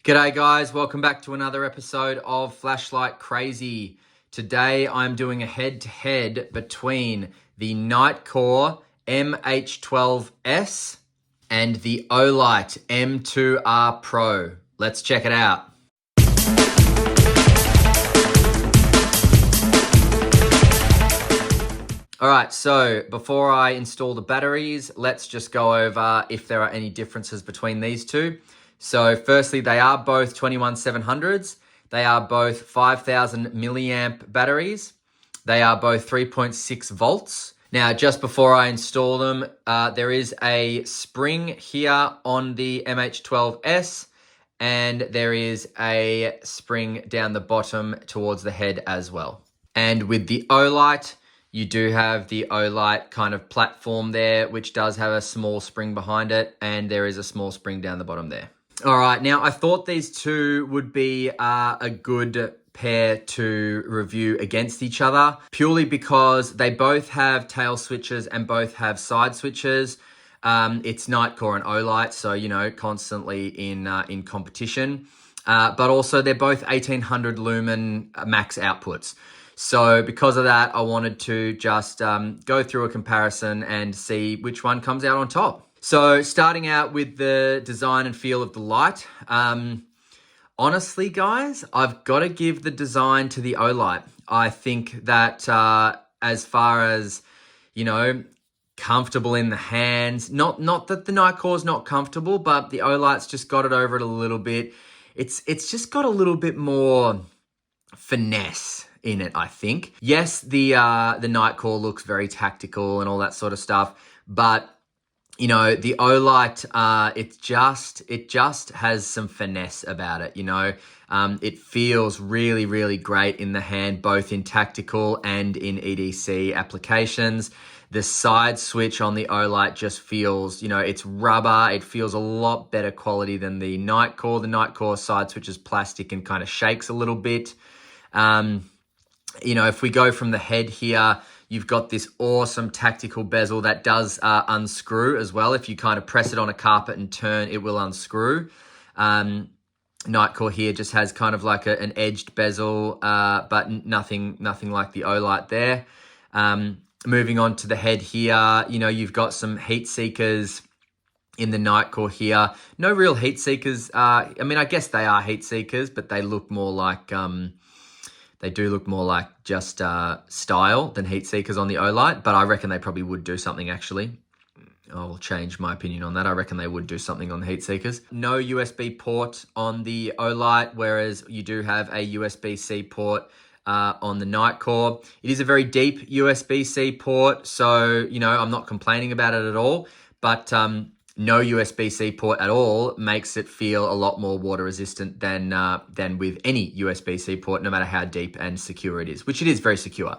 G'day guys, welcome back to another episode of Flashlight Crazy. Today I'm doing a head-to-head between the Nitecore MH12S and the Olight M2R Pro. Let's check it out. Alright, so before I install the batteries, let's just go over if there are any differences between these two. So firstly, they are both 21700s. They are both 5000 milliamp batteries. They are both 3.6 volts. Now, just before I install them, there is a spring here on the MH12S, and there is a spring down the bottom towards the head as well. And with the Olight, you do have the Olight kind of platform there, which does have a small spring behind it, and there is a small spring down the bottom there. All right, now I thought these two would be a good pair to review against each other, purely because they both have tail switches and both have side switches. It's Nitecore and Olight, so, you know, constantly in competition. But also they're both 1800 lumen max outputs. So because of that, I wanted to just go through a comparison and see which one comes out on top. So starting out with the design and feel of the light, honestly, guys, I've got to give the design to the Olight. I think that as far as, you know, comfortable in the hands, not that the Nitecore's not comfortable, but the Olight's just got it over it a little bit. It's just got a little bit more finesse in it, I think. Yes, the Nitecore looks very tactical and all that sort of stuff, but you know, the Olight, it just has some finesse about it, you know. It feels really, really great in the hand, both in tactical and in EDC applications. The side switch on the Olight just feels, you know, it's rubber. It feels a lot better quality than the Nitecore. The Nitecore side switch is plastic and kind of shakes a little bit. You know, if we go from the head here, you've got this awesome tactical bezel that does unscrew as well. If you kind of press it on a carpet and turn, it will unscrew. Nitecore here just has kind of like an edged bezel, but nothing like the Olight there. Moving on to the head here, you know, you've got some heat seekers in the Nitecore here. No real heat seekers. I mean, I guess they are heat seekers, but they look more like... They do look more like just style than heat seekers on the Olight, but I reckon they probably would do something actually. I'll change my opinion on that. I reckon they would do something on the heat seekers. No USB port on the Olight, whereas you do have a USB-C port on the Nitecore. It is a very deep USB-C port, so, you know, I'm not complaining about it at all, but no USB-C port at all makes it feel a lot more water resistant than with any USB-C port, no matter how deep and secure it is, which it is very secure.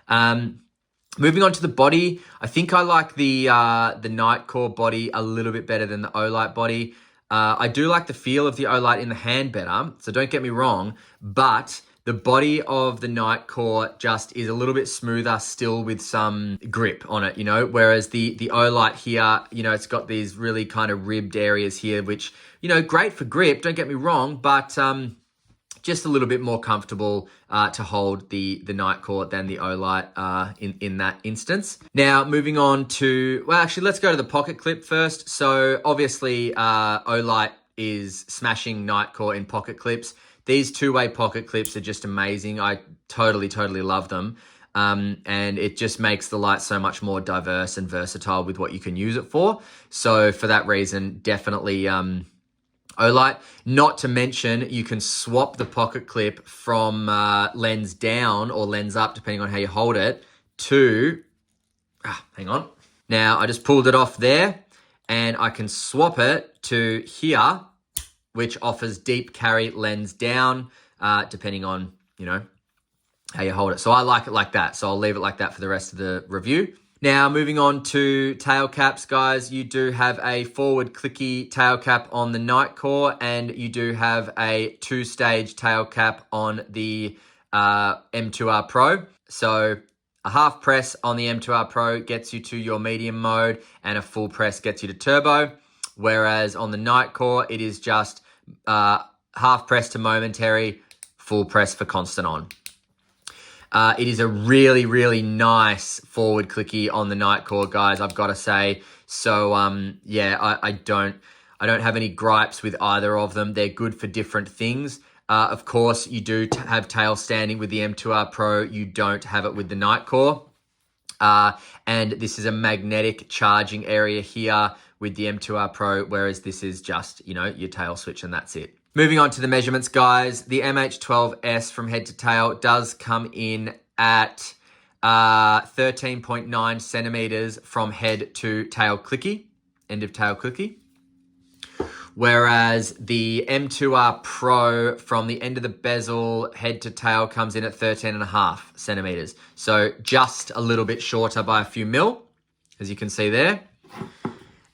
Moving on to the body, I think I like the Nitecore body a little bit better than the Olight body. I do like the feel of the Olight in the hand better, so don't get me wrong, but the body of the Nitecore just is a little bit smoother still with some grip on it, you know, whereas the Olight here, you know, it's got these really kind of ribbed areas here, which, you know, great for grip, don't get me wrong, but just a little bit more comfortable to hold the Nitecore than the Olight in that instance. Now, moving on to, well, actually, let's go to the pocket clip first. So obviously, Olight is smashing Nitecore in pocket clips. These two-way pocket clips are just amazing. I totally love them. And it just makes the light so much more diverse and versatile with what you can use it for. So for that reason, definitely Olight. Not to mention, you can swap the pocket clip from lens down or lens up, depending on how you hold it, to, hang on. Now, I just pulled it off there, and I can swap it to here, which offers deep carry lens down, depending on, you know, how you hold it. So I like it like that. So I'll leave it like that for the rest of the review. Now, moving on to tail caps, guys, you do have a forward clicky tail cap on the Nitecore, and you do have a two-stage tail cap on the M2R Pro. So a half press on the M2R Pro gets you to your medium mode, and a full press gets you to turbo. Whereas on the Nitecore, it is just half press to momentary, full press for constant on. It is a really, really nice forward clicky on the Nitecore, guys, I've got to say. So, yeah, I don't have any gripes with either of them. They're good for different things. Of course, you do have tail standing with the M2R Pro. You don't have it with the Nitecore. And this is a magnetic charging area here with the M2R Pro, whereas this is just, you know, your tail switch and that's it. Moving on to the measurements, guys. The MH12S from head to tail does come in at 13.9 centimeters from head to tail clicky, end of tail clicky. Whereas the M2R Pro from the end of the bezel head to tail comes in at 13.5 centimeters. So just a little bit shorter by a few mil, as you can see there.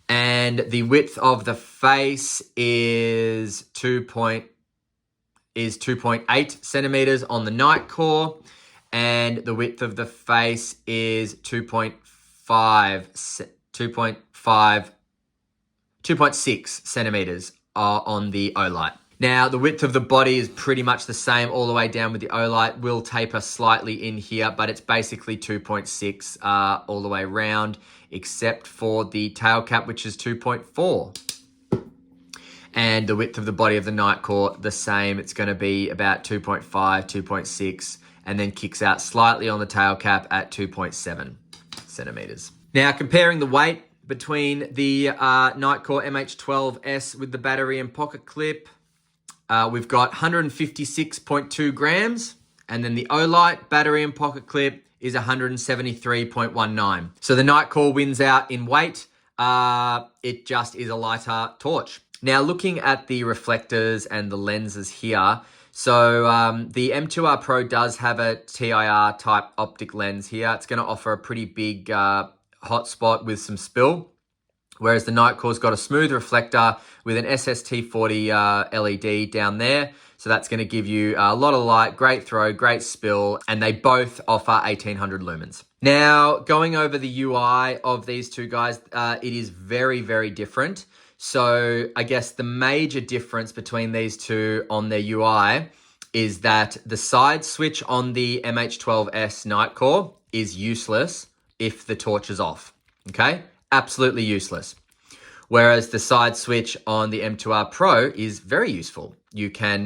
And the width of the face is 2.8 centimeters on the Nitecore, and the width of the face is 2.6 centimeters on the Olight. Now, the width of the body is pretty much the same all the way down with the Olight. Will taper slightly in here, but it's basically 2.6 all the way around, except for the tail cap, which is 2.4. And the width of the body of the Nitecore, the same. It's going to be about 2.5, 2.6, and then kicks out slightly on the tail cap at 2.7 centimeters. Now, comparing the weight between the Nitecore MH12S with the battery and pocket clip, we've got 156.2 grams, and then the Olight battery and pocket clip is 173.19. So the Nitecore wins out in weight. It just is a lighter torch. Now, looking at the reflectors and the lenses here, so the M2R Pro does have a TIR type optic lens here. It's going to offer a pretty big hotspot with some spill, whereas the Nitecore's got a smooth reflector with an SST40 LED down there. So that's going to give you a lot of light, great throw, great spill, and they both offer 1800 lumens. Now, going over the UI of these two guys, it is very, very different. So I guess the major difference between these two on their UI is that the side switch on the MH12S Nitecore is useless if the torch is off, okay? Absolutely useless. Whereas the side switch on the M2R Pro is very useful. You can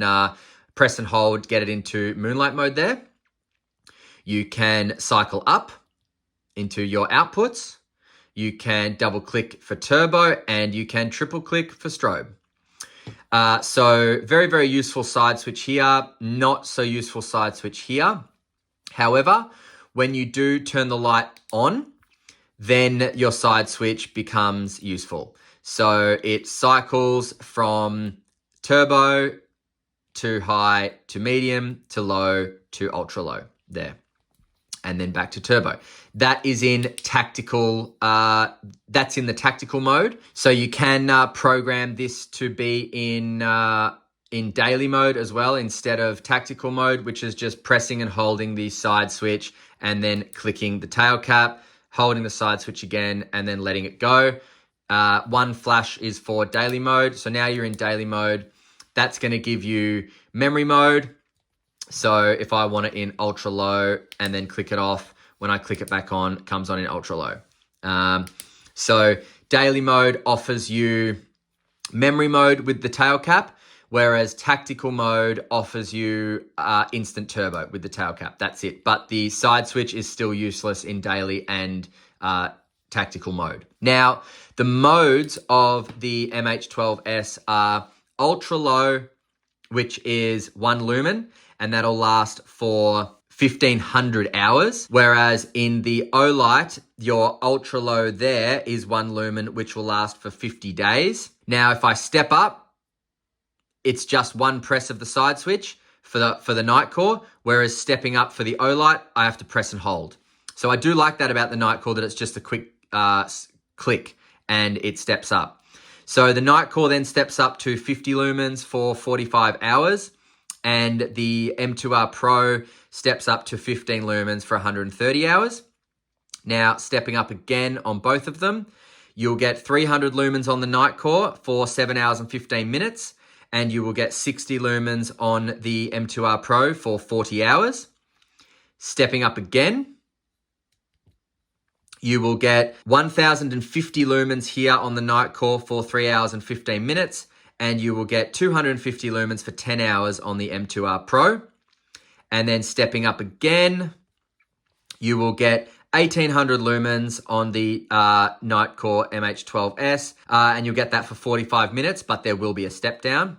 press and hold, get it into moonlight mode there. You can cycle up into your outputs. You can double click for turbo, and you can triple click for strobe. So very, very useful side switch here. Not so useful side switch here. However, when you do turn the light on, then your side switch becomes useful. So it cycles from turbo to high to medium to low to ultra low there. And then back to turbo. That is in tactical, that's in the tactical mode. So you can program this to be in daily mode as well, instead of tactical mode, which is just pressing and holding the side switch and then clicking the tail cap, holding the side switch again, and then letting it go. One flash is for daily mode. So now you're in daily mode. That's going to give you memory mode. So if I want it in ultra low and then click it off, when I click it back on, it comes on in ultra low. So daily mode offers you memory mode with the tail cap, whereas tactical mode offers you instant turbo with the tail cap. That's it. But the side switch is still useless in daily and tactical mode. Now, the modes of the MH12S are ultra low, which is 1 lumen, and that'll last for 1500 hours. Whereas in the Olight, your ultra low there is 1 lumen, which will last for 50 days. Now, if I step up, it's just one press of the side switch for the Nitecore, whereas stepping up for the Olight, I have to press and hold. So I do like that about the Nitecore, that it's just a quick click and it steps up. So the Nitecore then steps up to 50 lumens for 45 hours, and the M2R Pro steps up to 15 lumens for 130 hours. Now, stepping up again on both of them, you'll get 300 lumens on the Nitecore for 7 hours and 15 minutes, and you will get 60 lumens on the M2R Pro for 40 hours. Stepping up again, you will get 1050 lumens here on the Nitecore for 3 hours and 15 minutes, and you will get 250 lumens for 10 hours on the M2R Pro. And then stepping up again, you will get 1800 lumens on the Nitecore MH12S, and you'll get that for 45 minutes, but there will be a step down.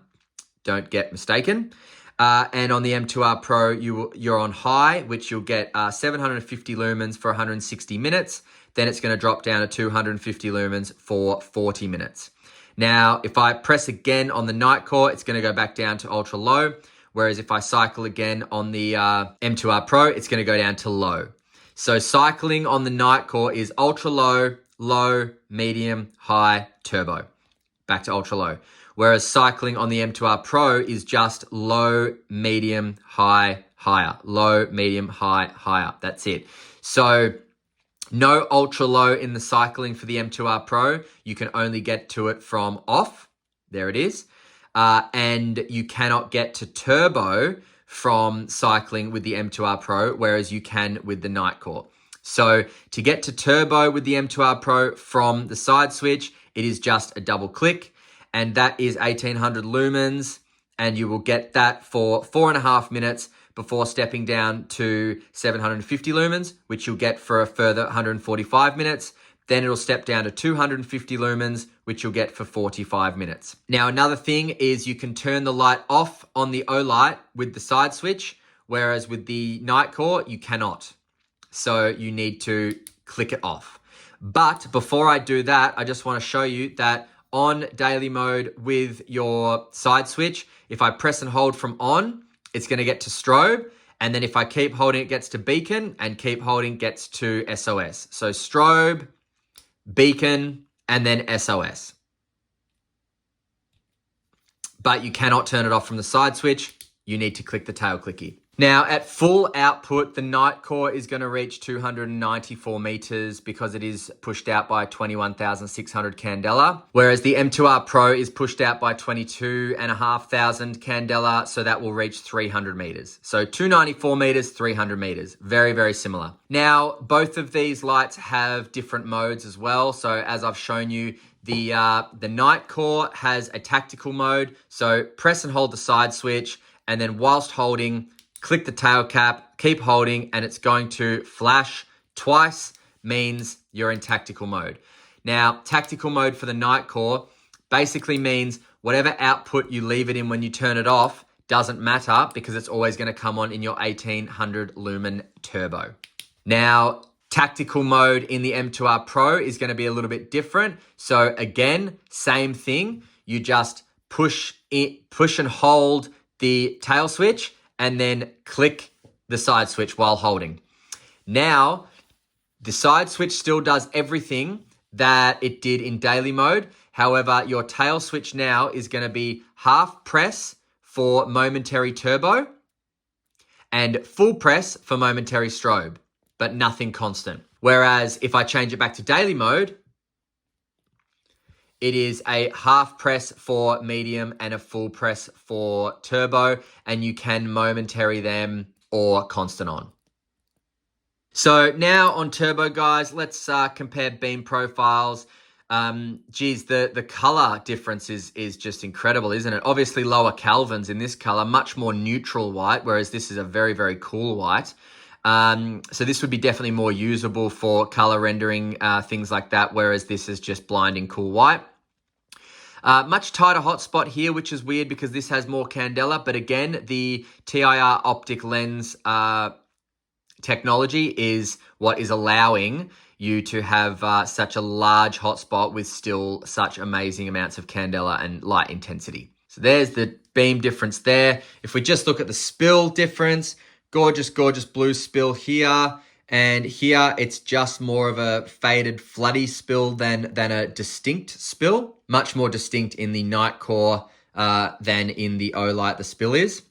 Don't get mistaken. And on the M2R Pro, you're on high, which you'll get 750 lumens for 160 minutes. Then it's going to drop down to 250 lumens for 40 minutes. Now, if I press again on the Nitecore, it's going to go back down to ultra low. Whereas if I cycle again on the M2R Pro, it's going to go down to low. So cycling on the Nitecore is ultra low, low, medium, high, turbo. Back to ultra low. Whereas cycling on the M2R Pro is just low, medium, high, higher. Low, medium, high, higher. That's it. So no ultra low in the cycling for the M2R Pro. You can only get to it from off. There it is. And you cannot get to turbo from cycling with the M2R Pro, whereas you can with the Nitecore. So to get to turbo with the M2R Pro from the side switch, it is just a double click, and that is 1800 lumens, and you will get that for 4.5 minutes before stepping down to 750 lumens, which you'll get for a further 145 minutes. Then it'll step down to 250 lumens, which you'll get for 45 minutes. Now, another thing is you can turn the light off on the Olight with the side switch, whereas with the Nitecore, you cannot. So you need to click it off. But before I do that, I just want to show you that on daily mode with your side switch, if I press and hold from on, it's going to get to strobe. And then if I keep holding, it gets to beacon, and keep holding gets to SOS. So strobe, beacon, and then SOS. But you cannot turn it off from the side switch. You need to click the tail clicky. Now, at full output, the Nitecore is going to reach 294 meters because it is pushed out by 21,600 candela, whereas the M2R Pro is pushed out by 22,500 candela, so that will reach 300 meters. So 294 meters, 300 meters. Very, very similar. Now, both of these lights have different modes as well. So as I've shown you, the Nitecore has a tactical mode. So press and hold the side switch, and then whilst holding, click the tail cap, keep holding, and it's going to flash twice, means you're in tactical mode. Now, tactical mode for the Nitecore basically means whatever output you leave it in when you turn it off doesn't matter, because it's always going to come on in your 1800 lumen turbo. Now, tactical mode in the M2R Pro is going to be a little bit different. So again, same thing. You just push and hold the tail switch, and then click the side switch while holding. Now, the side switch still does everything that it did in daily mode. However, your tail switch now is going to be half press for momentary turbo and full press for momentary strobe, but nothing constant. Whereas if I change it back to daily mode, it is a half press for medium and a full press for turbo, and you can momentary them or constant on. So now on turbo, guys, let's compare beam profiles. Geez, the color difference is just incredible, isn't it? Obviously lower Kelvins in this color, much more neutral white, whereas this is a very, very cool white. So this would be definitely more usable for color rendering, things like that, whereas this is just blinding cool white. Much tighter hotspot here, which is weird because this has more candela, but again, the TIR optic lens technology is what is allowing you to have such a large hotspot with still such amazing amounts of candela and light intensity. So there's the beam difference there. If we just look at the spill difference, gorgeous, gorgeous blue spill here. And here it's just more of a faded, floody spill than a distinct spill. Much more distinct in the Nitecore than in the Olight the spill is.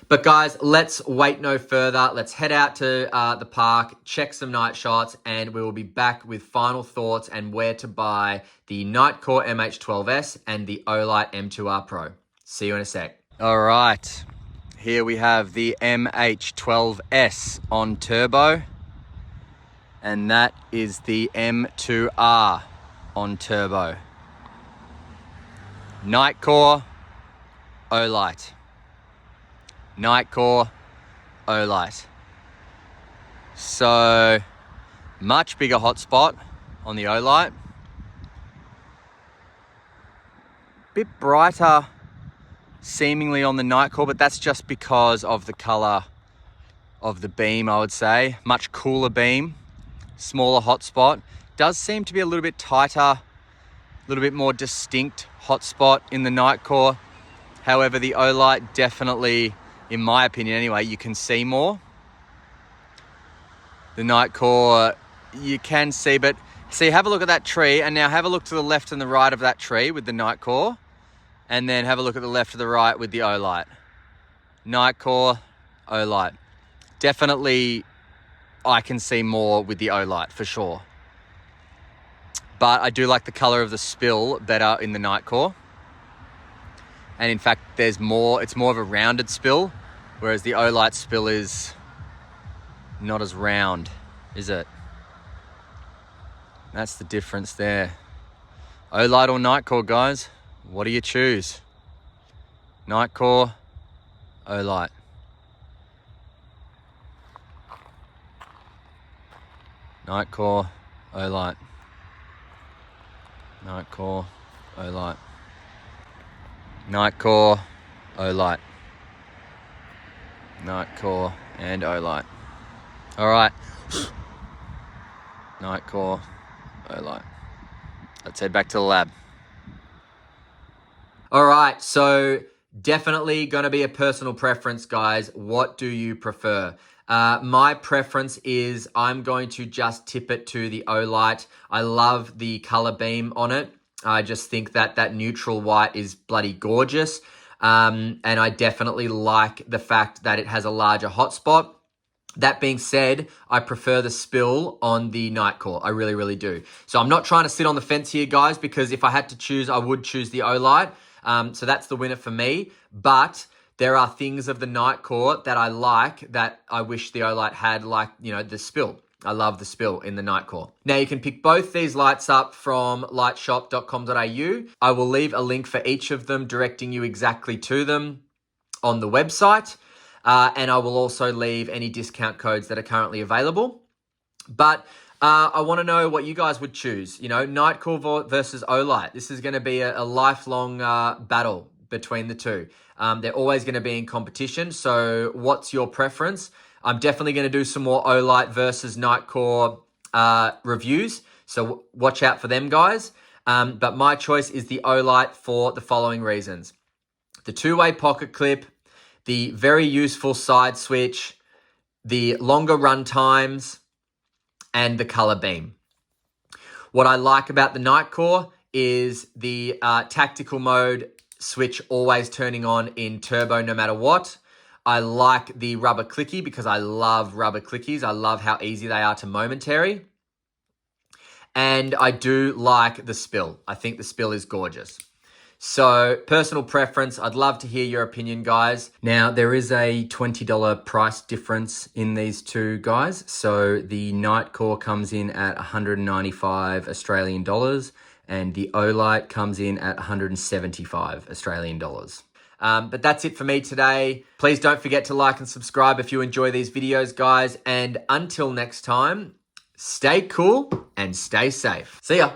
But guys, let's wait no further. Let's head out to the park, check some night shots, and we will be back with final thoughts and where to buy the Nitecore MH12S and the Olight M2R Pro. See you in a sec. All right, here we have the MH12S on turbo, and that is the M2R on turbo. Nitecore, Olight. Nitecore, Olight. So, much bigger hotspot on the Olight. Bit brighter seemingly on the Nitecore, but that's just because of the color of the beam, I would say. Much cooler beam, smaller hotspot. Does seem to be a little bit tighter, a little bit more distinct hotspot in the Nitecore. However, the Olight definitely, in my opinion anyway, you can see more. The Nitecore, you can see, but see, have a look at that tree, and now have a look to the left and the right of that tree with the Nitecore, and then have a look at the left to the right with the Olight. Nitecore, Olight. Definitely, I can see more with the Olight, for sure. But I do like the color of the spill better in the Nitecore. And in fact, it's more of a rounded spill, whereas the Olight spill is not as round, is it? That's the difference there. Olight or Nitecore, guys? What do you choose? Nitecore, Olight. Nitecore, Olight. Nitecore, Olight. Nitecore, Olight. Nitecore and Olight. All right. Nitecore, Olight. Let's head back to the lab. All right, so definitely going to be a personal preference, guys. What do you prefer? My preference is I'm going to just tip it to the Olight. I love the color beam on it. I just think that neutral white is bloody gorgeous. And I definitely like the fact that it has a larger hotspot. That being said, I prefer the spill on the Nitecore. I really, really do. So I'm not trying to sit on the fence here, guys, because if I had to choose, I would choose the Olight. So that's the winner for me. But there are things of the Nitecore that I like that I wish the Olight had, like, you know, the spill. I love the spill in the Nitecore. Now, you can pick both these lights up from lightshop.com.au. I will leave a link for each of them directing you exactly to them on the website. And I will also leave any discount codes that are currently available. But I want to know what you guys would choose. You know, Nitecore versus Olight. This is going to be a lifelong battle between the two. They're always going to be in competition. So what's your preference? I'm definitely going to do some more Olight versus Nitecore reviews. So watch out for them, guys. But my choice is the Olight for the following reasons. The two-way pocket clip, the very useful side switch, the longer run times, and the color beam. What I like about the Nitecore is the tactical mode switch always turning on in turbo no matter what. I like the rubber clicky because I love rubber clickies. I love how easy they are to momentary. And I do like the spill. I think the spill is gorgeous. So, personal preference, I'd love to hear your opinion, guys. Now, there is a $20 price difference in these two, guys. So, the Nitecore comes in at 195 Australian dollars and the Olight comes in at 175 Australian dollars. But that's it for me today. Please don't forget to like and subscribe if you enjoy these videos, guys. And until next time, stay cool and stay safe. See ya.